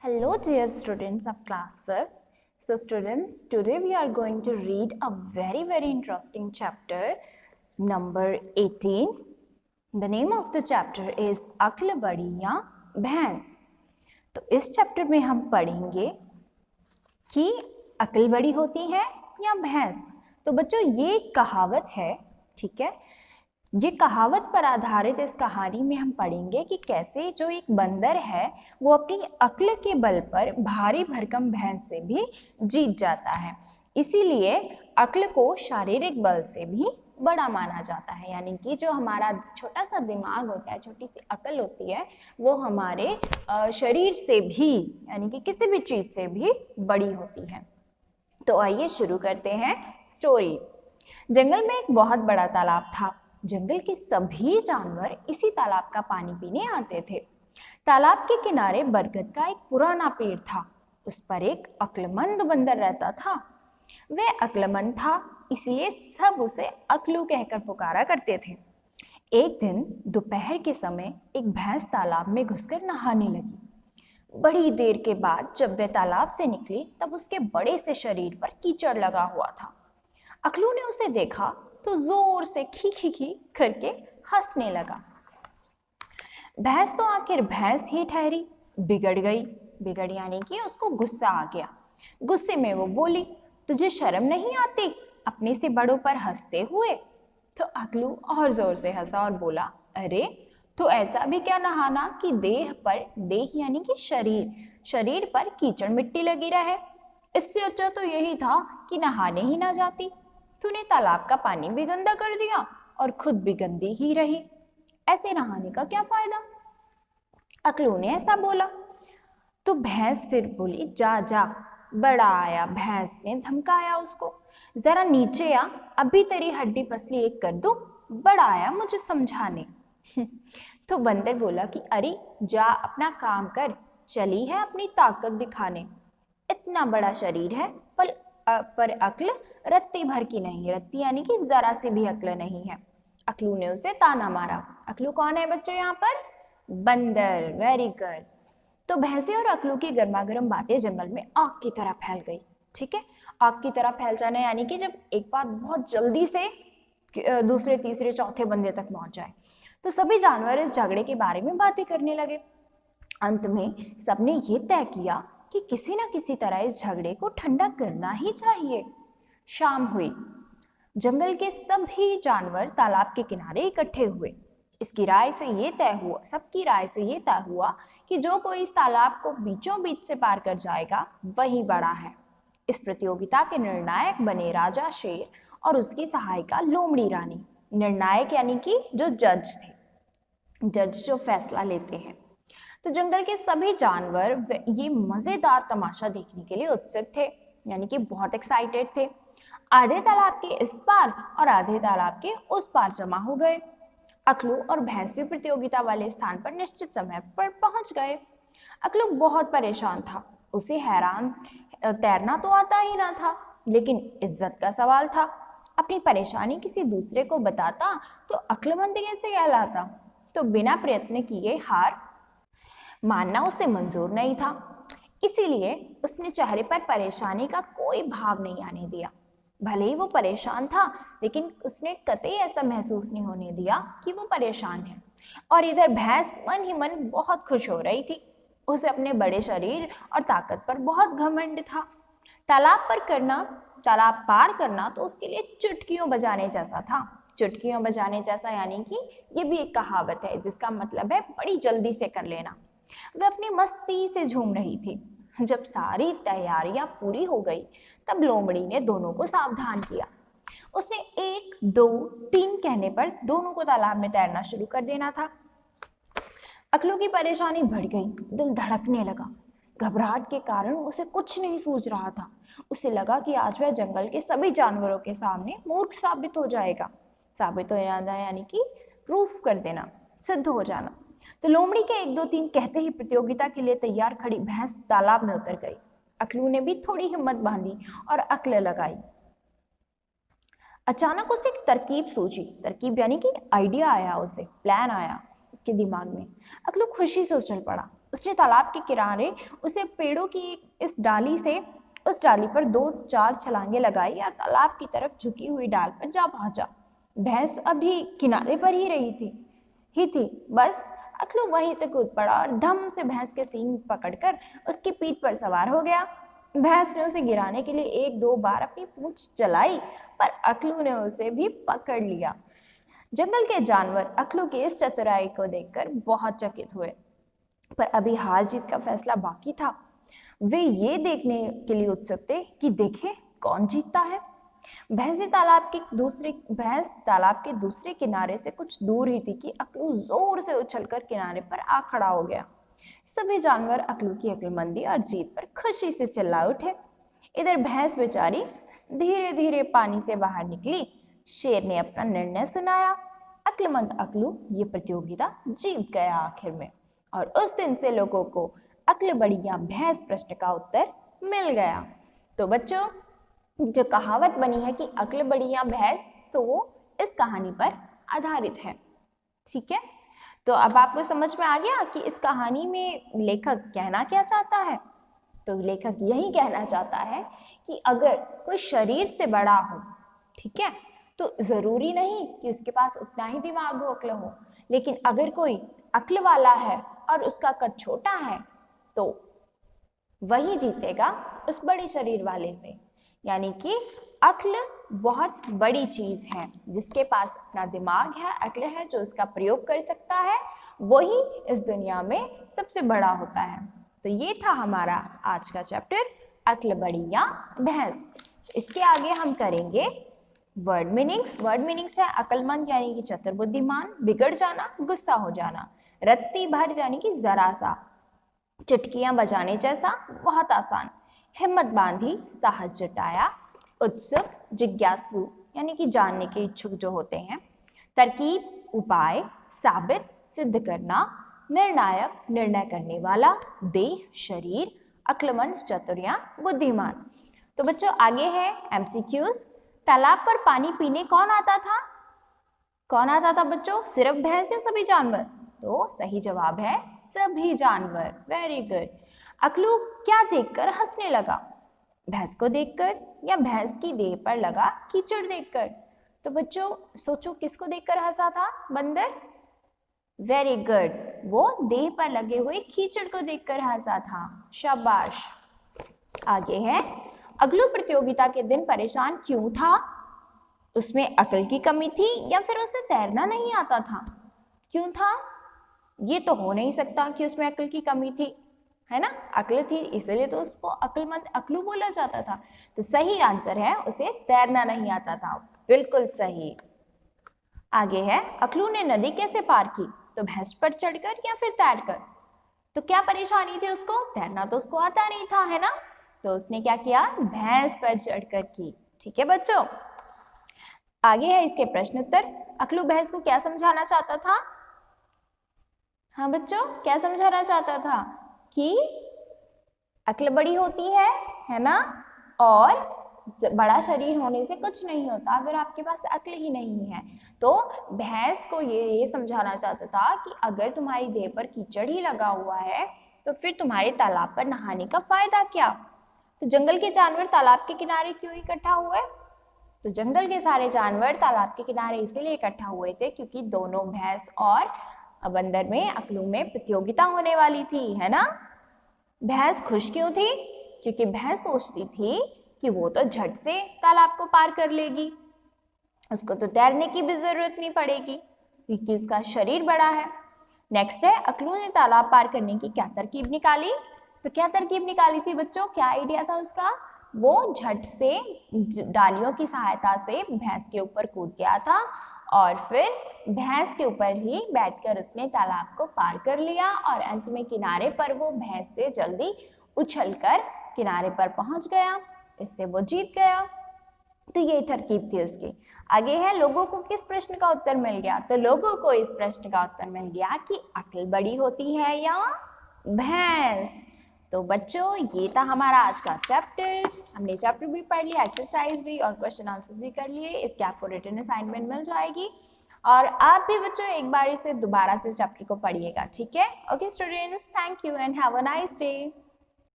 Hello dear students of class 5th. So students, today we are going to read a very interesting chapter number 18. The name of the chapter is अक्ल बड़ी या भैंस. तो इस chapter में हम पढ़ेंगे कि अक्ल बड़ी होती है या भैंस. तो बच्चों ये कहावत है, ठीक है. ये कहावत पर आधारित इस कहानी में हम पढ़ेंगे कि कैसे जो एक बंदर है वो अपनी अक्ल के बल पर भारी भरकम भैंस से भी जीत जाता है. इसीलिए अक्ल को शारीरिक बल से भी बड़ा माना जाता है. यानी कि जो हमारा छोटा सा दिमाग होता है, छोटी सी अक्ल होती है, वो हमारे शरीर से भी यानी कि किसी भी चीज से भी बड़ी होती है. तो आइए शुरू करते हैं स्टोरी. जंगल में एक बहुत बड़ा तालाब था. जंगल के सभी जानवर इसी तालाब का पानी पीने आते थे. तालाब के किनारे बरगद का एक पुराना पेड़ था. उस पर एक अक्लमंद बंदर रहता था. वह अक्लमंद था, इसलिए सब उसे अक्लू कहकर पुकारा करते थे. एक दिन दोपहर के समय एक भैंस तालाब में घुसकर नहाने लगी. बड़ी देर के बाद जब वह तालाब से निकली तब उसके बड़े से शरीर पर कीचड़ लगा हुआ था. अक्लू ने उसे देखा तो जोर से खी खी खी करके हंसने लगा. भैंस तो आखिर भैंस ही ठहरी, बिगड़ गई. बिगड़ यानी कि उसको गुस्सा आ गया. गुस्से में वो बोली, तुझे शर्म नहीं आती अपने से बड़ों पर हंसते हुए? तो अक्लू और जोर से हंसा और बोला, अरे तो ऐसा भी क्या नहाना कि देह यानी कि शरीर पर कीचड़ मिट्टी लगी रहे. इससे अच्छा तो यही था कि नहाने ही ना जाती. तूने तालाब का पानी भी गंदा कर दिया और खुद भी गंदी ही रही. ऐसे नहाने का क्या फायदा? अक्लू ने ऐसा बोला. तो भैंस फिर बोली, जा जा. बड़ा आया. भैंस ने धमकाया उसको, जरा नीचे आ, अभी तेरी हड्डी पसली एक कर दूं. बड़ा आया मुझे समझाने. तो बंदर बोला कि अरे जा अपना काम कर, चली है अपनी ताकत दिखाने. इतना बड़ा शरीर है पर अक्ल रत्ती भर की नहीं. रत्ती यानी कि जरा से भी अक्ल नहीं है. अक्लू ने उसे ताना मारा. अक्लू कौन है बच्चों यहाँ पर? बंदर. Very good. तो भैंसे और अक्लू की गर्मागर्म बातें जंगल में आग की तरह फैल गई. ठीक है, आग की तरह फैल जाना यानी कि जब एक बात बहुत जल्दी से दूसरे तीसरे चौथे बंदे तक पहुंच जाए. तो सभी जानवर इस झगड़े के बारे में बातें करने लगे. अंत में सबने ये तय किया कि किसी न किसी तरह इस झगड़े को ठंडा करना ही चाहिए. शाम हुई. जंगल के सभी जानवर तालाब के किनारे इकट्ठे हुए. सबकी राय से ये तय हुआ कि जो कोई इस तालाब को बीचों बीच से पार कर जाएगा वही बड़ा है. इस प्रतियोगिता के निर्णायक बने राजा शेर और उसकी सहायिका लोमड़ी रानी. निर्णायक यानी कि जो जज थे, जज जो फैसला लेते हैं. तो जंगल के सभी जानवर ये मजेदार तमाशा देखने के लिए उत्सुक थे, यानी कि बहुत एक्साइटेड थे. आधे तालाब के इस पार और आधे तालाब के उस पार जमा हो गए. अक्लू और भैंस भी प्रतियोगिता वाले स्थान पर निश्चित समय पर पहुंच गए. अक्लू बहुत परेशान था. उसे तैरना तो आता ही ना था, लेकिन इज्जत का सवाल था. अपनी परेशानी किसी दूसरे को बताता तो अक्लमंद कैसे कहलाता. तो बिना प्रयत्न किए हार मानना उसे मंजूर नहीं था. इसीलिए उसने चेहरे पर परेशानी का कोई भाव नहीं आने दिया. भले ही वो परेशान था, लेकिन उसने कतई ऐसा महसूस नहीं होने दिया कि वो परेशान है. और इधर भैंस मन ही मन बहुत खुश हो रही थी. उसे अपने बड़े शरीर और ताकत पर बहुत घमंड था. तालाब पार करना तो उसके लिए चुटकियों बजाने जैसा था. चुटकियों बजाने जैसा यानी कि ये भी एक कहावत है जिसका मतलब है बड़ी जल्दी से कर लेना. वह अपनी मस्ती से झूम रही थी. जब सारी तैयारियां पूरी हो गई तब लोमड़ी ने दोनों को सावधान किया. उसने 1 2 3 कहने पर दोनों को तालाब में तैरना शुरू कर देना था. अक्लू की परेशानी बढ़ गई. दिल धड़कने लगा. घबराहट के कारण उसे कुछ नहीं सूझ रहा था. उसे लगा कि आज वह जंगल के सभी जानवरों के सामने मूर्ख साबित हो जाएगा. साबित हो जाना यानी कि प्रूफ कर देना, सिद्ध हो जाना. तो लोमड़ी के 1 2 3 कहते ही प्रतियोगिता के लिए तैयार खड़ी भैंस तालाब में उतर गई. अक्लू ने भी थोड़ी हिम्मत बांधी और अक्ल लगाई. अचानक उसे एक तरकीब सूझी. तरकीब यानी कि आइडिया आया, उसे प्लान आया उसके दिमाग में. अक्लू खुशी से उछल पड़ा. उसने तालाब के किनारे उसे पेड़ों की इस डाली से उस डाली पर 2-4 छलांगे लगाई और तालाब की तरफ झुकी हुई डाल पर जा पहुंचा। भैंस अभी किनारे पर ही थी। बस अखलू वहीं से कूद पड़ा और धम से भैंस के सींग पकड़कर उसकी पीठ पर सवार हो गया। भैंस ने उसे गिराने के लिए 1-2 बार अपनी पूंछ चलाई, पर अखलू ने उसे भी पकड़ लिया। जंगल के जानवर अखलू की इस चतुराई को देखकर बहुत चकित हुए, पर अभी हार जीत का फैसला बाकी था। वे ये देखने के लिए उत्सुक थे कि देखें कौन जीतता है। भैंस तालाब के दूसरे किनारे से कुछ दूर ही थी कि अखलू जोर से उछलकर किनारे पर आ खड़ा हो गया। सभी जानवर अखलू की अक्लमंदी और जीत पर खुशी से चिल्ला उठे। इधर भैंस बेचारी धीरे धीरे पानी से बाहर निकली। शेर ने अपना निर्णय सुनाया। अक्लमंद अखलू ये प्रतियोगिता जीत गया आखिर में, और उस दिन से लोगों को अक्ल बढ़िया भैंस प्रश्न का उत्तर मिल गया। तो बच्चों, जो कहावत बनी है कि अक्ल बढ़िया भैंस, तो वो इस कहानी पर आधारित है। ठीक है, तो अब आपको समझ में आ गया कि इस कहानी में लेखक कहना क्या चाहता है। तो लेखक यही कहना चाहता है कि अगर कोई शरीर से बड़ा हो, ठीक है, तो जरूरी नहीं कि उसके पास उतना ही दिमाग हो, अक्ल हो, लेकिन अगर कोई अक्ल वाला है और उसका कद छोटा है तो वही जीतेगा उस बड़े शरीर वाले से। यानी कि अक्ल बहुत बड़ी चीज है। जिसके पास अपना दिमाग है, अक्ल है, जो उसका प्रयोग कर सकता है, वही इस दुनिया में सबसे बड़ा होता है। तो ये था हमारा आज का चैप्टर, अक्ल बड़ी या भैंस। इसके आगे हम करेंगे वर्ड मीनिंग्स। वर्ड मीनिंग्स है अक्लमंद यानी कि चतुर बुद्धिमान, बिगड़ जाना, गुस्सा हो जाना, रत्ती भर यानी कि जरा सा, चुटकियां बजाने जैसा, बहुत आसान, हिम्मत बांधी, साहस जुटाया, उत्सुक, जिज्ञासु यानी कि जानने के इच्छुक जो होते हैं, तरकीब, उपाय, साबित, सिद्ध करना, निर्णायक, निर्णय करने वाला, देह, शरीर, अक्लमंद, चतुर या बुद्धिमान। तो बच्चों आगे है एमसीक्यूज। तालाब पर पानी पीने कौन आता था? कौन आता था बच्चों? सिर्फ भैंस या सभी जानवर? तो सही जवाब है सभी जानवर। Very good. अखलू क्या देखकर हंसने लगा? भैंस को देखकर या भैंस की देह पर लगा कीचड़ देखकर? तो बच्चों सोचो किसको देखकर हंसा था बंदर? वेरी गुड, वो देह पर लगे हुए कीचड़ को देखकर हंसा था। शाबाश। आगे है अगलू प्रतियोगिता के दिन परेशान क्यों था? उसमें अकल की कमी थी या फिर उसे तैरना नहीं आता था? क्यों था? ये तो हो नहीं सकता कि उसमें अकल की कमी थी, है ना? अकल थी इसलिए तो उसको अक्लमंद अकलू बोला जाता था। तो सही आंसर है उसे तैरना नहीं आता था। बिल्कुल सही। आगे है अखलू ने नदी कैसे पार की? तो भैंस पर चढ़कर या फिर तैरकर? तो क्या परेशानी थी उसको? तैरना तो उसको आता नहीं था, है ना? तो उसने क्या किया? भैंस पर चढ़कर की। ठीक है बच्चों। आगे है इसके प्रश्न उत्तर। अखलू भैंस को क्या समझाना चाहता था? हाँ बच्चों, क्या समझाना चाहता था? कि अक्ल बड़ी होती है ना, और बड़ा शरीर होने से कुछ नहीं होता अगर आपके पास अक्ल ही नहीं है। तो भैंस को ये समझाना चाहता था कि अगर तुम्हारी देह पर कीचड़ ही लगा हुआ है तो फिर तुम्हारे तालाब पर नहाने का फायदा क्या? तो जंगल के जानवर तालाब के किनारे क्यों इकट्ठा हुए? तो जंगल के सारे जानवर तालाब के किनारे इसीलिए इकट्ठा हुए थे क्योंकि दोनों भैंस और बंदर में अकलू में प्रतियोगिता होने वाली थी, है ना? भैंस खुश क्यों थी? क्योंकि भैंस सोचती थी कि वो तो झट से तालाब को पार कर लेगी, उसको तो तैरने की भी जरूरत नहीं पड़ेगी क्योंकि उसका शरीर बड़ा है। नेक्स्ट है अकलू ने तालाब पार करने की क्या तरकीब निकाली? तो क्या तरकीब निकाली थी बच्चों? क्या आइडिया था उसका? वो झट से डालियों की सहायता से भैंस के ऊपर कूद गया था और फिर भैंस के ऊपर ही बैठकर उसने तालाब को पार कर लिया और अंत में किनारे पर वो भैंस से जल्दी उछलकर किनारे पर पहुंच गया। इससे वो जीत गया। तो ये तरकीब थी उसकी। आगे है लोगों को किस प्रश्न का उत्तर मिल गया? तो लोगों को इस प्रश्न का उत्तर मिल गया कि अक्ल बड़ी होती है या भैंस। तो बच्चों ये था हमारा आज का चैप्टर। हमने चैप्टर भी पढ़ लिया, एक्सरसाइज भी और क्वेश्चन आंसर भी कर लिए। इसके आपको रिटन असाइनमेंट मिल जाएगी और आप भी बच्चों एक बार इसे दोबारा से चैप्टर को पढ़िएगा, ठीक है? Okay students, thank you and have a nice day.